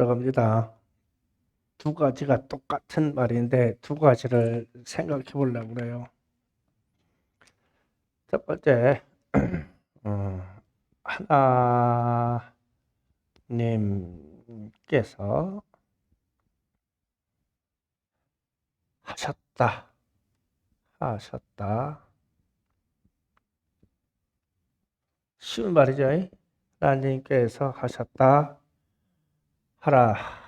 들어갑니다. 두 가지가 똑같은 말인데 두 가지를 생각해 보려고 그래요. 첫 번째, 하나님께서 하셨다. 쉬운 말이죠. 하나님께서 하셨다. 하라.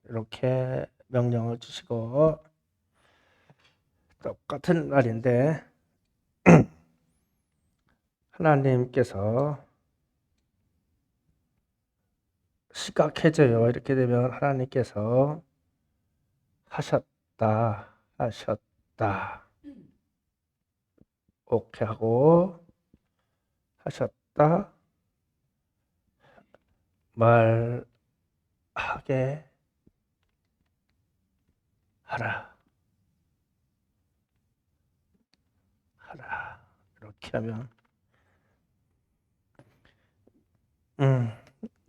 이렇게 명령을 주시고 똑같은 말인데 하나님께서 시각해져요. 이렇게 되면 하나님께서 하셨다. 오케이 하고 하셨다. 말하게 하라. 이렇게 하면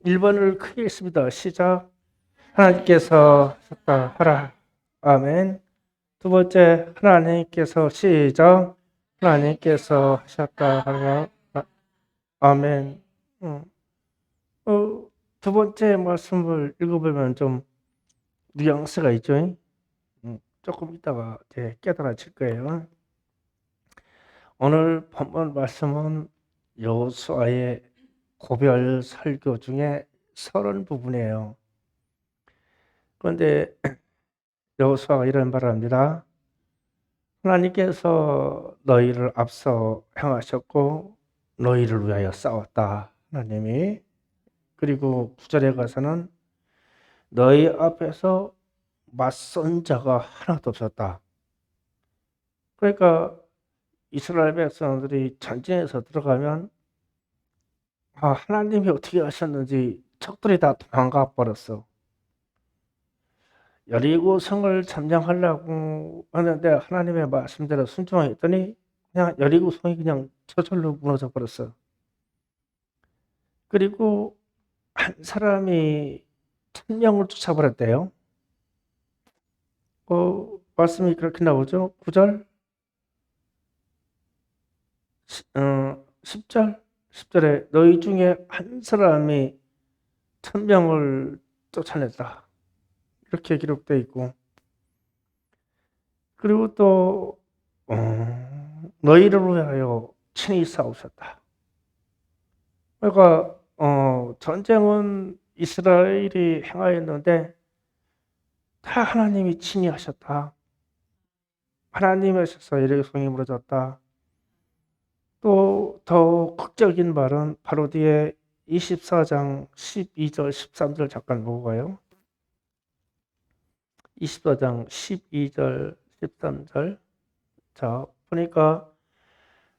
1번을 크게 했습니다. 시작. 하나님께서 하셨다 하라. 아멘. 두 번째, 하나님께서 시작. 하나님께서 하셨다 하라. 아멘. 두 번째 말씀을 읽어보면 좀 뉘앙스가 있죠. 조금 있다가 이제 깨달아질 거예요. 오늘 본문 말씀은 여호수아의 고별 설교 중에 서론 부분이에요. 그런데 여호수아가 이런 말을 합니다. 하나님께서 너희를 앞서 행하셨고 너희를 위하여 싸웠다. 하나님이. 그리고 9절에 가서는 너희 앞에서 맞선 자가 하나도 없었다. 그러니까 이스라엘 백성들이 전쟁에서 들어가면 하나님이 어떻게 하셨는지 적들이 다 도망가 버렸어. 여리고 성을 점령하려고 하는데 하나님의 말씀대로 순종했더니 그냥 여리고 성이 그냥 저절로 무너져 버렸어. 그리고 한 사람이 1000명을 쫓아버렸대요. 말씀이 그렇게 나오죠. 9절, 10절에 너희 중에 한 사람이 1000명을 쫓아냈다. 이렇게 기록되어 있고, 그리고 또 너희를 위하여 친히 싸우셨다. 그러니까 전쟁은 이스라엘이 행하였는데 다 하나님이 친히 하셨다. 하나님이 하셔서 여리고 성이 무너졌다. 또 더 극적인 말은 바로 뒤에 24장 12절 13절 잠깐 보고 가요. 24장 12절 13절. 자, 보니까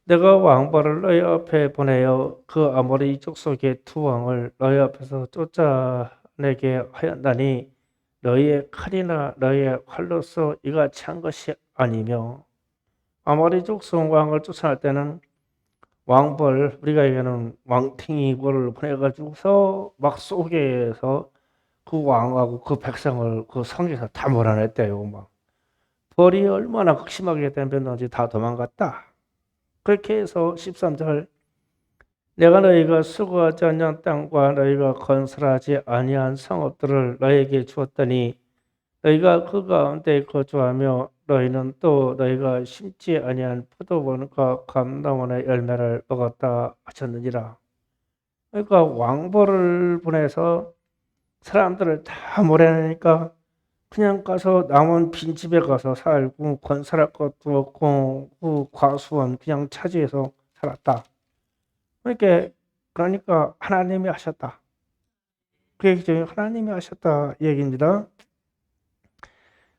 내가 왕벌을 너희 앞에 보내어 그 아모리 족속의 두 왕을 너희 앞에서 쫓아내게 하였나니 너희의 칼이나 너희의 활로서 이같이 한 것이 아니며. 아모리 족속 왕을 쫓아낼 때는 왕벌, 우리가 얘기하는 왕탱이 벌을 보내가지고서 막 쏘게 해서 그 왕하고 그 백성을 그 성에서 다 몰아냈대요. 막 벌이 얼마나 극심하게 되었는지 다 도망갔다. 그렇게 해서 13절 내가 너희가 수고하지 않은 땅과 너희가 건설하지 아니한 성읍들을 너희에게 주었더니 너희가 그 가운데 거주하며 너희는 또 너희가 심지 아니한 포도원과 감람원의 열매를 먹었다 하셨느니라. 그러니까 왕벌을 보내서 사람들을 다 몰아내니까 그냥 가서 남은 빈집에 가서 살고 건설할 것도 없고 그 과수원 그냥 차지해서 살았다. 그러니까 하나님이 하셨다. 그 얘기죠. 하나님이 하셨다 이 얘기입니다.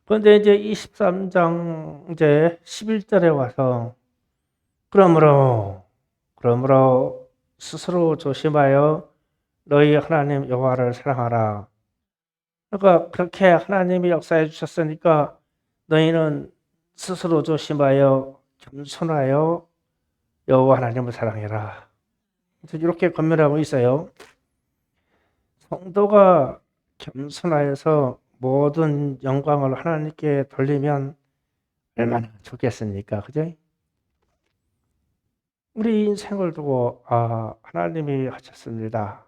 그런데 이제 23장 이제 11절에 와서 그러므로 스스로 조심하여 너희 하나님 여호와를 사랑하라. 그러니까 그렇게 하나님이 역사해 주셨으니까 너희는 스스로 조심하여 겸손하여 여호와 하나님을 사랑해라. 이렇게 권면하고 있어요. 성도가 겸손하여서 모든 영광을 하나님께 돌리면 얼마나 좋겠습니까? 그죠? 우리 인생을 두고 하나님이 하셨습니다.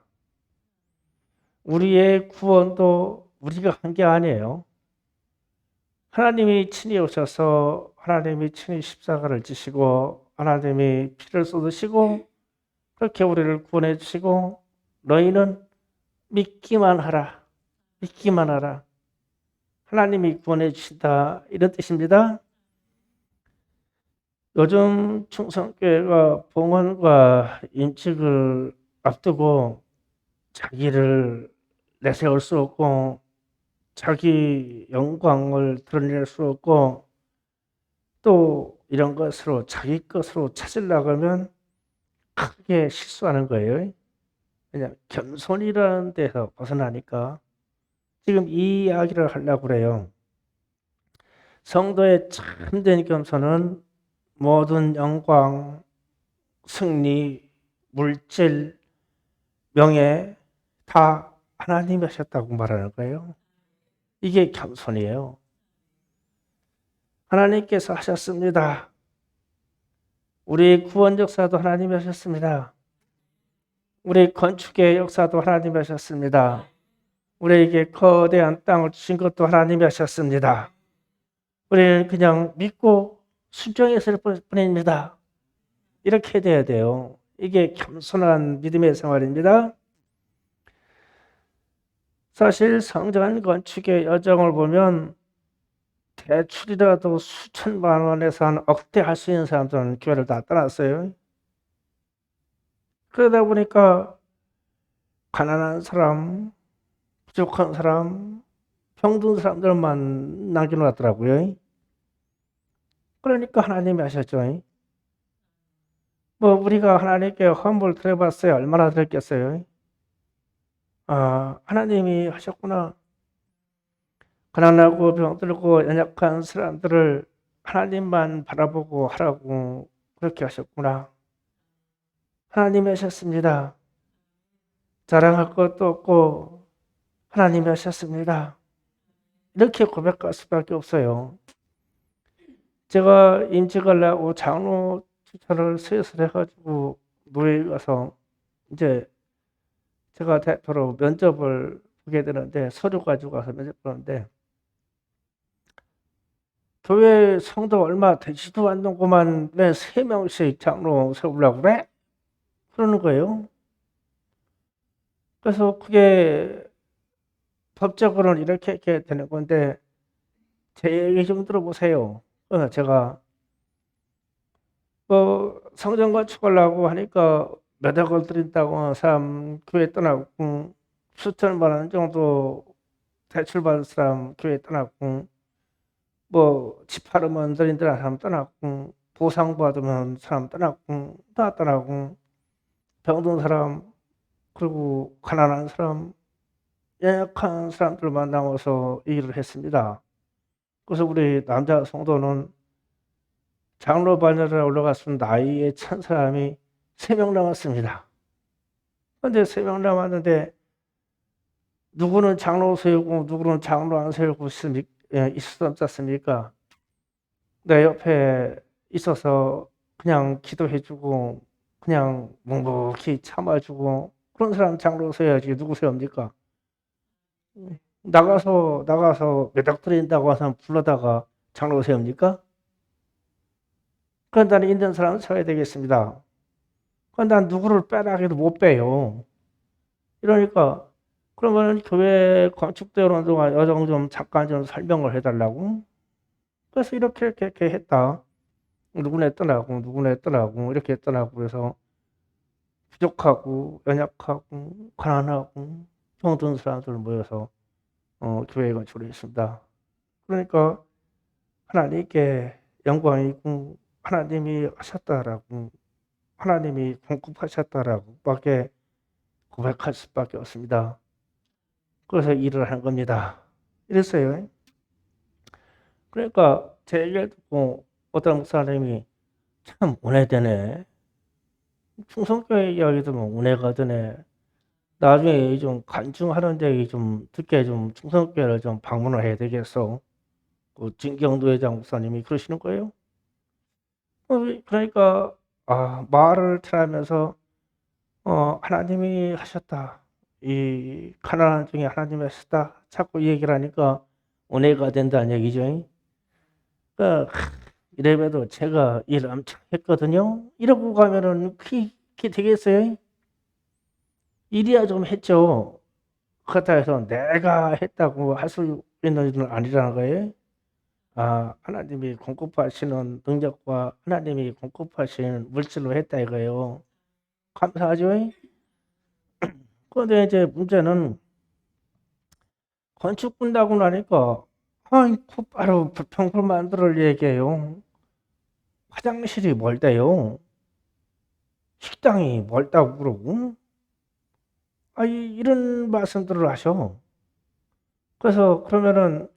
우리의 구원도 우리가 한 게 아니에요. 하나님이 친히 오셔서 하나님이 친히 십자가를 지시고 하나님이 피를 쏟으시고 그렇게 우리를 구원해 주시고 너희는 믿기만 하라. 믿기만 하라. 하나님이 구원해 주신다. 이런 뜻입니다. 요즘 충성교회가 봉헌과 인직을 앞두고 자기를 내세울 수 없고 자기 영광을 드러낼 수 없고 또 이런 것으로 자기 것으로 찾으려고 하면 크게 실수하는 거예요. 왜냐하면 겸손이라는 데서 벗어나니까 지금 이 이야기를 하려고 그래요. 성도의 참된 겸손은 모든 영광, 승리, 물질, 명예 다 하나님이 하셨다고 말하는 거예요. 이게 겸손이에요. 하나님께서 하셨습니다. 우리 구원 역사도 하나님이 하셨습니다. 우리 건축의 역사도 하나님이 하셨습니다. 우리에게 거대한 땅을 주신 것도 하나님이 하셨습니다. 우리는 그냥 믿고 순종했을 뿐입니다. 이렇게 돼야 돼요. 이게 겸손한 믿음의 생활입니다. 사실 성전 건축의 여정을 보면 대출이라도 수천만 원에서 한 억대 할 수 있는 사람들은 교회를 다 떠났어요. 그러다 보니까 가난한 사람, 부족한 사람, 병든 사람들만 남겨놨더라고요. 그러니까 하나님이 하셨죠. 우리가 하나님께 헌물 드려봤어요. 얼마나 드렸겠어요? 하나님이 하셨구나. 가난하고 병들고 연약한 사람들을 하나님만 바라보고 하라고 그렇게 하셨구나. 하나님이 하셨습니다. 자랑할 것도 없고 하나님이 하셨습니다. 이렇게 고백할 수밖에 없어요. 제가 임직하려고 장로 추천을 수여해가지고 노예에 가서 이제 제가 대표로 면접을 보게 되는데 서류 가지고 가서 면접 보는데 교회 성도 얼마 되지도 않는구만 왜 3명씩 장로 세우려고 그래? 그러는 거예요. 그래서 그게 법적으로는 이렇게 되는 건데 제 얘기 좀 들어보세요. 제가 성전 건축하려고 하니까 몇 억을 드린다고 사람 교회 떠나고 수천만 원 정도 대출받을 사람 교회 떠나고 집 팔으면 드린다는 사람 떠나고 보상받으면 사람 떠나고 다 떠나고 병든 사람 그리고 가난한 사람 연약한 사람들만 남아서 일을 했습니다. 그래서 우리 남자 성도는 장로 반열에 올라갔으면 나이에 찬 사람이 3명 남았습니다. 그런데 3명 남았는데 누구는 장로 세우고 누구는 장로 안 세우고 있을 수 없었습니까? 내 옆에 있어서 그냥 기도해주고 그냥 묵묵히 참아주고 그런 사람 장로 세워야지 누구 세웁니까? 나가서 몇억 드린다고 해서 불러다가 장로 세웁니까? 그건 나는 있는 사람 세워야 되겠습니다. 그건 난 누구를 빼라 해도 못 빼요. 이러니까 그러면 교회 건축되는 동안 여정 좀 잠깐 좀 설명을 해달라고. 그래서 이렇게 했다. 누구네 떠나고 이렇게 떠나고 그래서 부족하고 연약하고 가난하고 병든 사람들 모여서 교회 건축을 했습니다. 그러니까 하나님께 영광이고 하나님이 하셨다라고 하나님이 공급하셨다라고 밖에 고백할 수밖에 없습니다. 그래서 일을 한 겁니다. 이랬어요. 그러니까 제 얘기를 듣고 어떤 목사님이 참 운해되네. 충성교회 이야기 들으면 운해가 되네. 나중에 좀 간증하는데 좀 듣게 좀 충성교회를 좀 방문을 해야 되겠어. 그 진경도 회장 목사님이 그러시는 거예요. 그러니까 말을 트하면서 하나님이 하셨다. 이 가난한 중에 하나님이 하셨다. 자꾸 얘기를 하니까 은혜가 된다는 얘기죠. 그러니까 이래봬도 제가 일 엄청 했거든요. 이러고 가면은 그게 되겠어요? 일이야 좀 했죠. 그렇다 해서 내가 했다고 할 수 있는 일은 아니라는 거예요. 하나님이 공급하시는 능력과 하나님이 공급하시는 물질로 했다 이거예요. 감사하죠? 그런데 이제 문제는 건축 끝나고 나니까 곧바로 불평불 만들을 얘기해요. 화장실이 멀대요. 식당이 멀다고 그러고. 이런 말씀들을 하셔. 그래서 그러면은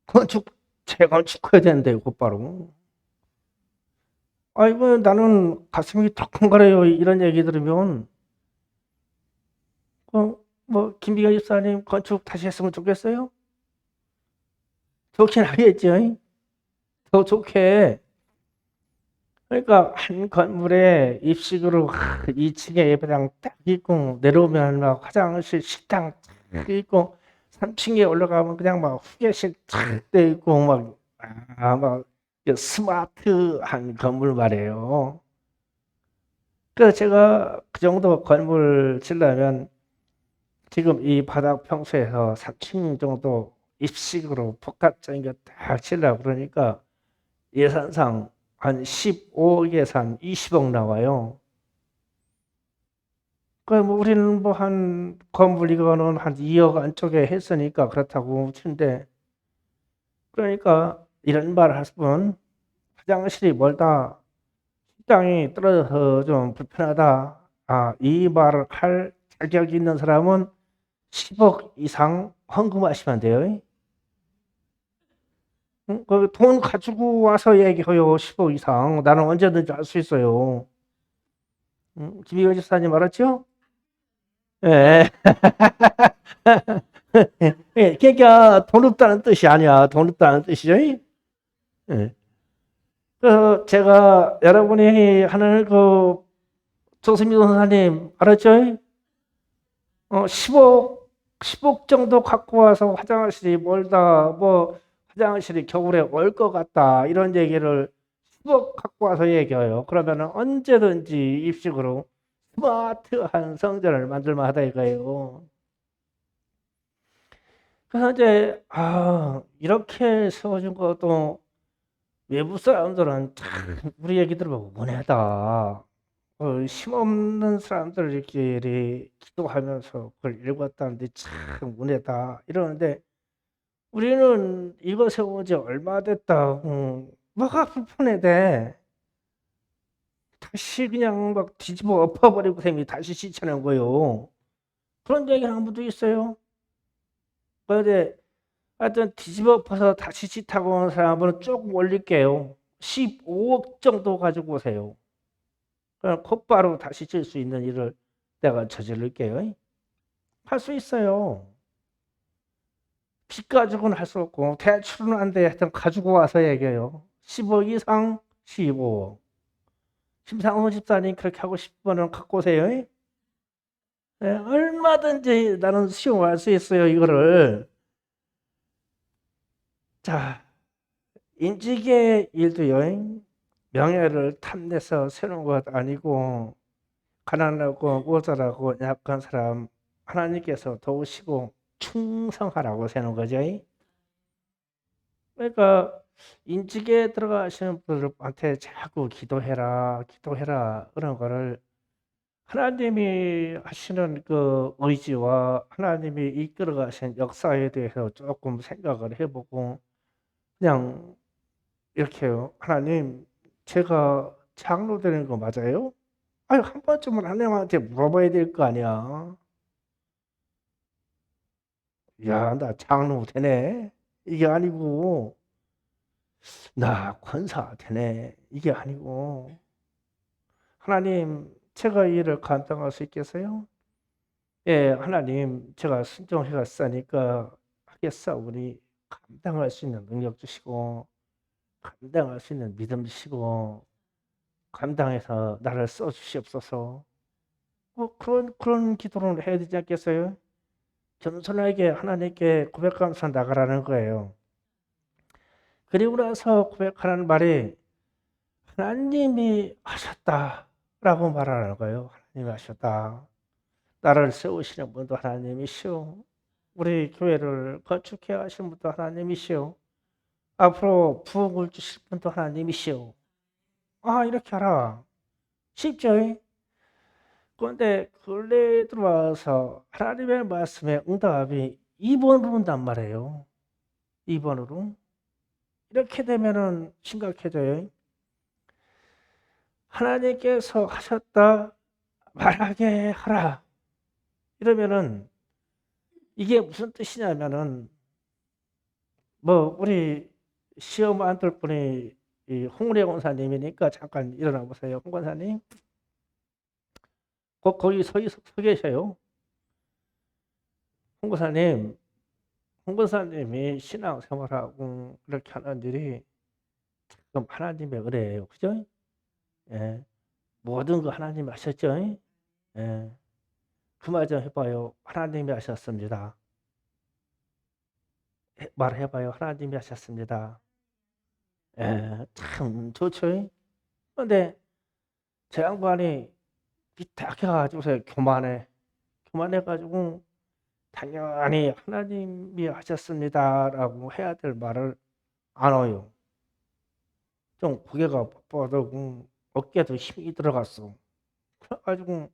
건축 재건축해야 된대요, 곧바로. 이거 나는 가슴이 덜컹거려요. 이런 얘기 들으면. 김비경 집사님 건축 다시 했으면 좋겠어요? 좋긴 하겠죠. 더 좋게. 그러니까 한 건물에 입식으로 2층에 예배당 딱 있고 내려오면 막 화장실 식당 딱 있고 3층에 올라가면 그냥 막 휴게실 탁돼 있고 막 스마트한 건물 말이에요. 그래서 제가 그 정도 건물 지려면 지금 이 바닥 평수에서 3층 정도 입식으로 복합적인 거 딱 치려고 그러니까 예산상 한 15억 예산 20억 나와요. 뭐 우리는 뭐 한 건물 이거는 한 2억 안쪽에 했으니까 그렇다고 치는데 그러니까 이런 말을 할 뿐 화장실이 멀다, 식당이 떨어져서 좀 불편하다. 이 말을 할 자격이 있는 사람은 10억 이상 헌금하시면 돼요. 응? 돈 가지고 와서 얘기해요. 10억 이상. 나는 언제든지 할 수 있어요. 응? 김희경 집사님 알았죠? 예. 그러니까 돈 없다는 뜻이 아니야. 돈 없다는 뜻이죠. 예. 그래서 제가 여러분이 하는 그 조수미 선사님 알았죠? 10억 정도 갖고 와서 화장실이 멀다, 뭐 화장실이 겨울에 얼 것 같다 이런 얘기를 10억 갖고 와서 얘기해요. 그러면 언제든지 입식으로 스마트한 성전을 만들만 하다 이거예요. 그래서 이제 이렇게 세워준 것도 외부 사람들은 참 우리 얘기 들어보고 은혜다. 힘없는 사람들끼리 기도하면서 그걸 읽었다는데 참 은혜다 이러는데 우리는 이거 세운 지 얼마 됐다. 뭐가 불편해 돼. 다시 그냥 막 뒤집어 엎어버리고 셈이 다시 시치는 거요. 그런 얘기 하는 분도 있어요. 그런데 하여튼 뒤집어 엎어서 다시 짓하고 오는 사람은 조금 올릴게요. 15억 정도 가지고 오세요. 그럼 곧바로 다시 질 수 있는 일을 내가 저지를게요. 할 수 있어요. 빚 가지고는 할 수 없고 대출은 안 돼. 하여튼 가지고 와서 얘기해요. 10억 이상 15억. 심상훈 집사님 그렇게 하고 싶으면 갖고 오세요. 네, 얼마든지 나는 수용할 수 있어요. 이거를. 자, 인지계 일도요. 명예를 탐내서 세우는 것 아니고 가난하고 모자라고 약한 사람 하나님께서 도우시고 충성하라고 세우는 거죠. 그러니까 인직에 들어가시는 분들한테 자꾸 기도해라, 기도해라 그런 거를 하나님이 하시는 그 의지와 하나님이 이끌어 가신 역사에 대해서 조금 생각을 해보고 그냥 이렇게요. 하나님, 제가 장로 되는 거 맞아요? 한 번쯤은 하나님한테 물어봐야 될 거 아니야. 야, 나 장로 되네. 이게 아니고 나 권사 되네. 이게 아니고 하나님, 제가 이 일을 감당할 수 있겠어요? 예, 하나님, 제가 순종해갔으니까 하겠사오니 감당할 수 있는 능력 주시고, 감당할 수 있는 믿음 주시고, 감당해서 나를 써주시옵소서. 그런 기도를 해야 되지 않겠어요? 겸손하게 하나님께 고백하면서 나가라는 거예요. 그리고 나서 고백하는 말이 하나님이 하셨다라고 말하는 거예요. 하나님이 하셨다. 나를 세우시는 분도 하나님이시오. 우리 교회를 건축해 하시는 분도 하나님이시오. 앞으로 부흥을 주실 분도 하나님이시오. 이렇게 하라. 쉽죠? 그런데 근래에 들어와서 하나님의 말씀에 응답이 2번으로 온단 말이에요. 2번으로. 이렇게 되면은 심각해져요. 하나님께서 하셨다 말하게 하라. 이러면은 이게 무슨 뜻이냐면은 우리 시험 안 들 분이 이 홍래 권사님이니까 잠깐 일어나 보세요. 홍 권사님. 거기 서 계셔요. 홍 권사님. 홍 권사님이 신앙생활하고 이렇게 하는 일이 지금 하나님의 은혜예요. 그죠? 예. 모든 거 하나님이 하셨죠? 예. 그 말 좀 해봐요. 하나님이 하셨습니다. 말해봐요. 하나님이 하셨습니다. 예. 참 좋죠? 근데 제 양반이 비탁해가지고서 교만해가지고 당연히 하나님이 하셨습니다라고 해야 될 말을 안 해요. 좀 고개가 뻣뻣하고 어깨도 힘이 들어갔어. 그래가지고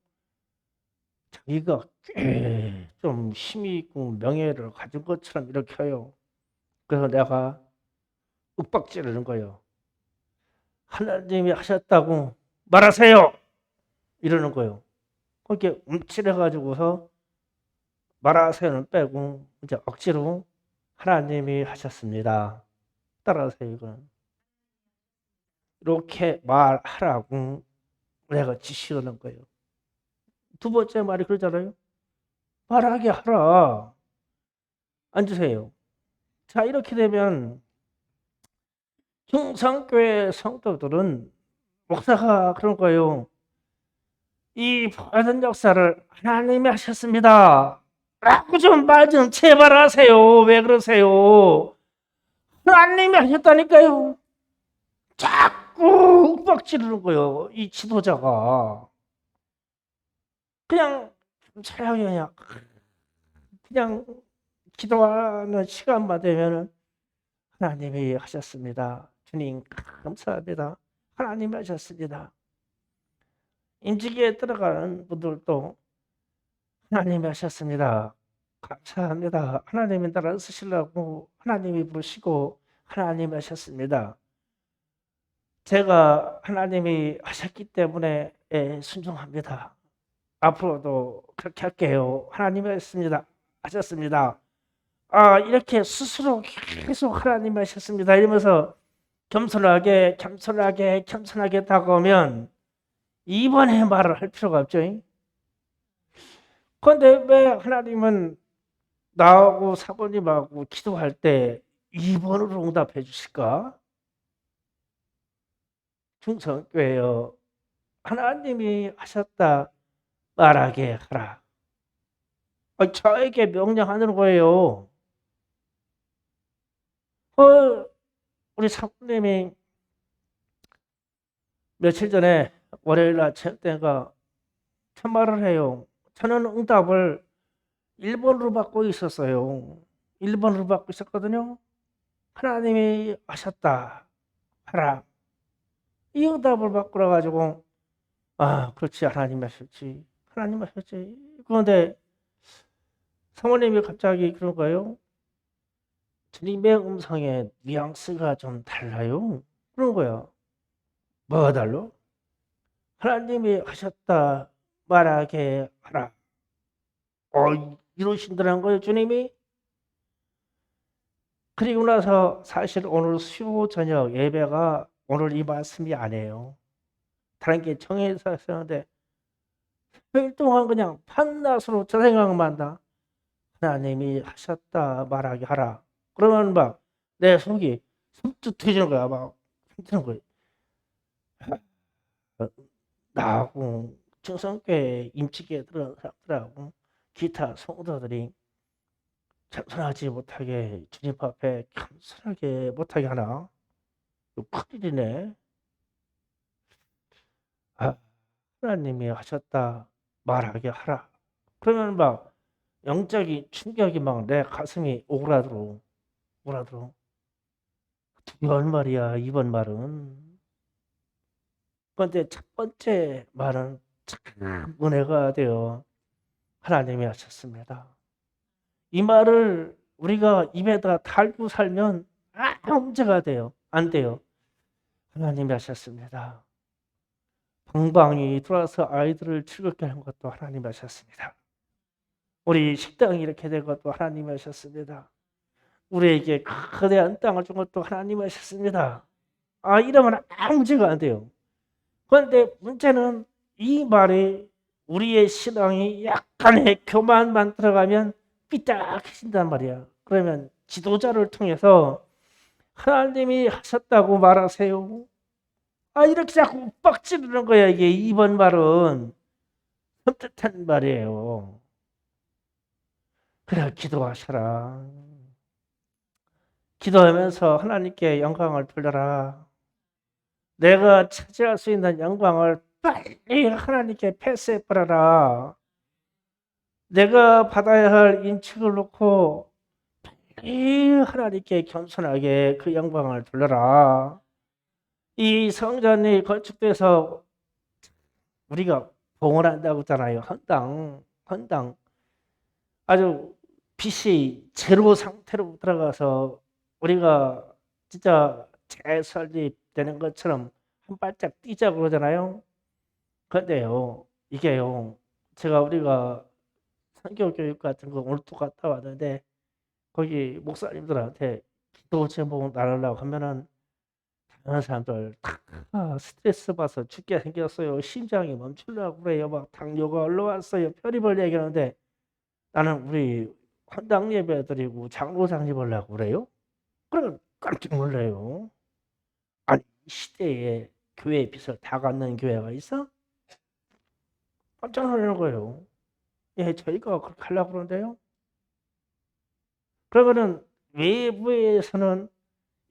자기가 꽤 좀 힘이 있고 명예를 가진 것처럼 이렇게 해요. 그래서 내가 윽박지르는 거예요. 하나님이 하셨다고 말하세요. 이러는 거예요. 그렇게 움찔해가지고서 말하세요는 빼고 이제 억지로 하나님이 하셨습니다. 따라하세요. 이건 이렇게 말하라고 내가 지시하는 거예요. 두 번째 말이 그러잖아요. 말하게 하라. 앉으세요. 자, 이렇게 되면 중상교회 성도들은 목사가 그런 거예요. 이 모든 역사를 하나님이 하셨습니다. 라고 좀 말 좀 제발 하세요. 왜 그러세요? 하나님이 하셨다니까요. 자꾸 윽박 지르는 거예요. 이 지도자가. 그냥 차라리 그냥 기도하는 시간만 되면 하나님이 하셨습니다. 주님 감사합니다. 하나님이 하셨습니다. 임직에 들어가는 분들도 하나님이 하셨습니다. 감사합니다. 하나님이 나를 쓰시려고 하나님이 부르시고 하나님이 하셨습니다. 제가 하나님이 하셨기 때문에 순종합니다. 앞으로도 그렇게 할게요. 하나님이 하셨습니다. 이렇게 스스로 계속 하나님이 하셨습니다. 이러면서 겸손하게 다가오면 이번에 말을 할 필요가 없죠. 그런데 왜 하나님은 나하고 사모님하고 기도할 때 2번으로 응답해 주실까? 중성교회여 하나님이 하셨다 말하게 하라. 저에게 명령하는 거예요. 우리 사모님이 며칠 전에 월요일날 체육대회가 참말을 해요. 저는 응답을 1번으로 받고 있었어요. 1번으로 받고 있었거든요. 하나님이 하셨다 하라. 이 응답을 받고 나가지고 그렇지 하나님 하셨지. 하나님 하셨지. 그런데 사모님이 갑자기 그런 거예요. 주님의 음성의 뉘앙스가 좀 달라요. 그런 거야. 뭐가 달라? 하나님이 하셨다 말하게 하라. 이러신다는 거예요, 주님이. 그리고 나서 사실 오늘 수요 저녁 예배가 오늘 이 말씀이 아니에요. 다른 게 정해서 했었는데 8일 동안 그냥 밤낮으로 저 생각만 한다. 하나님이 하셨다 말하게 하라. 그러면 막 내 속이 섬뜩해지는 거야. 막 힘드는 거야. 나하고 청성교회 임직에 들어간 사람들하고 기타 성도들이 겸손하지 못하게 주님 앞에 겸손하게 못하게 하나? 이거 큰일이네. 아, 하나님이 하셨다 말하게 하라. 그러면 막 영적인 충격이 막 내 가슴이 오그라들어. 두번 말이야, 이번 말은. 그런데 첫 번째 말은 참 은혜가 되어 하나님이 하셨습니다. 이 말을 우리가 입에다 달고 살면 아무 문제가 돼요. 안 돼요. 하나님이 하셨습니다. 방방이 들어와서 아이들을 즐겁게 하는 것도 하나님이 하셨습니다. 우리 식당이 이렇게 된 것도 하나님이 하셨습니다. 우리에게 거대한 땅을 준 것도 하나님이 하셨습니다. 이러면 아무 문제가 안 돼요. 그런데 문제는 이 말에 우리의 신앙이 약간의 교만만 들어가면 삐딱해진단 말이야. 그러면 지도자를 통해서 하나님이 하셨다고 말하세요. 이렇게 자꾸 빡치는 거야. 이게 이번 말은 섬뜩한 말이에요. 그래, 기도하셔라. 기도하면서 하나님께 영광을 돌려라. 내가 차지할 수 있는 영광을 빨리 하나님께 패스해버려라. 내가 받아야 할 인식을 놓고 빨리 하나님께 겸손하게 그 영광을 돌려라. 이 성전이 건축돼서 우리가 봉헌한다고 했잖아요. 헌당. 아주 빛이 제로 상태로 들어가서 우리가 진짜 재설립되는 것처럼 한 발짝 뛰자고 그러잖아요. 그런데요, 이게요, 우리가 선교 교육 같은 거 오늘 또 갔다 왔는데 거기 목사님들한테 기도 제목 나누려고 하면은 다른 사람들 다 스트레스 받아서 죽게 생겼어요. 심장이 멈추려고 그래요. 막 당뇨가 올라왔어요. 별의별 얘기하는데 나는 우리 헌당 예배 드리고 장로상 집으려고 그래요? 그러면 깜짝 놀라요. 아니, 이 시대에 교회의 빛을 다 갖는 교회가 있어? 깜짝 놀라는 거예요. 예, 저희가 그렇게 하려고 그러는데요. 그러면은 외부에서는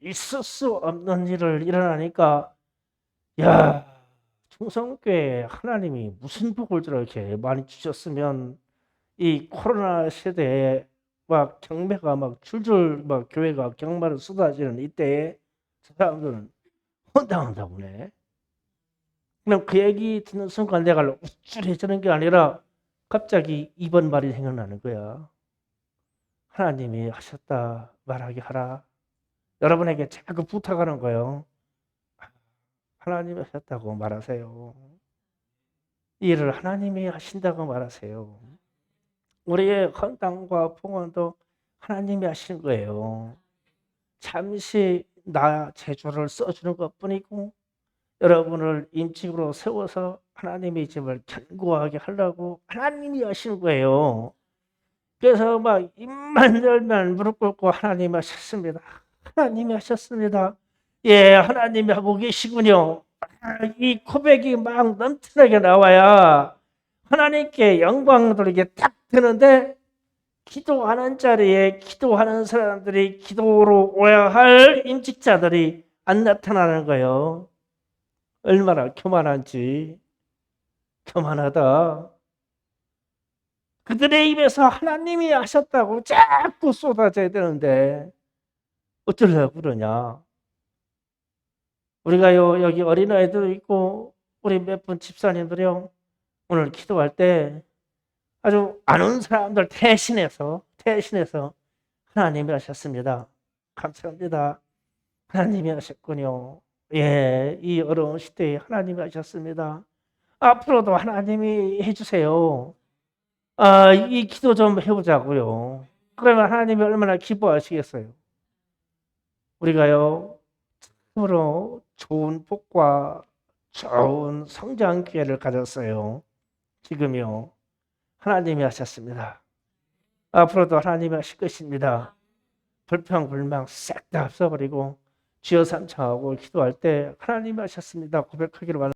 있을 수 없는 일을 일어나니까, 야, 충성교회 하나님이 무슨 복을 저렇게 많이 주셨으면 이 코로나 시대에 막 경매가 막 줄줄 막 교회가 경마를 쏟아지는 이때에 저 사람들은 헌당한다고 그래. 그럼 그 얘기 듣는 순간 내가 우쭐해지는 게 아니라 갑자기 이번 말이 생각나는 거야. 하나님이 하셨다 말하게 하라. 여러분에게 자꾸 부탁하는 거예요. 하나님이 하셨다고 말하세요. 이 일을 하나님이 하신다고 말하세요. 우리의 헌당과 봉헌도 하나님이 하신 거예요. 잠시 나 제주를 써주는 것뿐이고 여러분을 임직으로 세워서 하나님의 집을 견고하게 하려고 하나님이 하신 거예요. 그래서 막 입만 열면 무릎 꿇고 하나님 하셨습니다. 하나님이 하셨습니다. 예, 하나님이 하고 계시군요. 이 고백이 막 넘쳐나게 나와야 하나님께 영광 돌리게 딱 되는데 기도하는 자리에 기도하는 사람들이 기도로 오야 할 임직자들이 안 나타나는 거예요. 얼마나 교만한지. 교만하다. 그들의 입에서 하나님이 하셨다고 자꾸 쏟아져야 되는데 어쩌려고 그러냐. 우리가요, 여기 어린아이들 있고 우리 몇 분 집사님들이요, 오늘 기도할 때 아주 아는 사람들 대신해서 하나님이 하셨습니다. 감사합니다. 하나님이 하셨군요. 예, 이 어려운 시대에 하나님이 하셨습니다. 앞으로도 하나님이 해주세요. 이 기도 좀 해보자고요. 그러면 하나님이 얼마나 기뻐하시겠어요. 우리가요, 참으로 좋은 복과 좋은 성장 기회를 가졌어요. 지금요. 하나님이 하셨습니다. 앞으로도 하나님이 하실 것입니다. 불평, 불망 싹 다 없어버리고 주여 삼창하고 기도할 때 하나님이 하셨습니다. 고백하기를 바랍니다.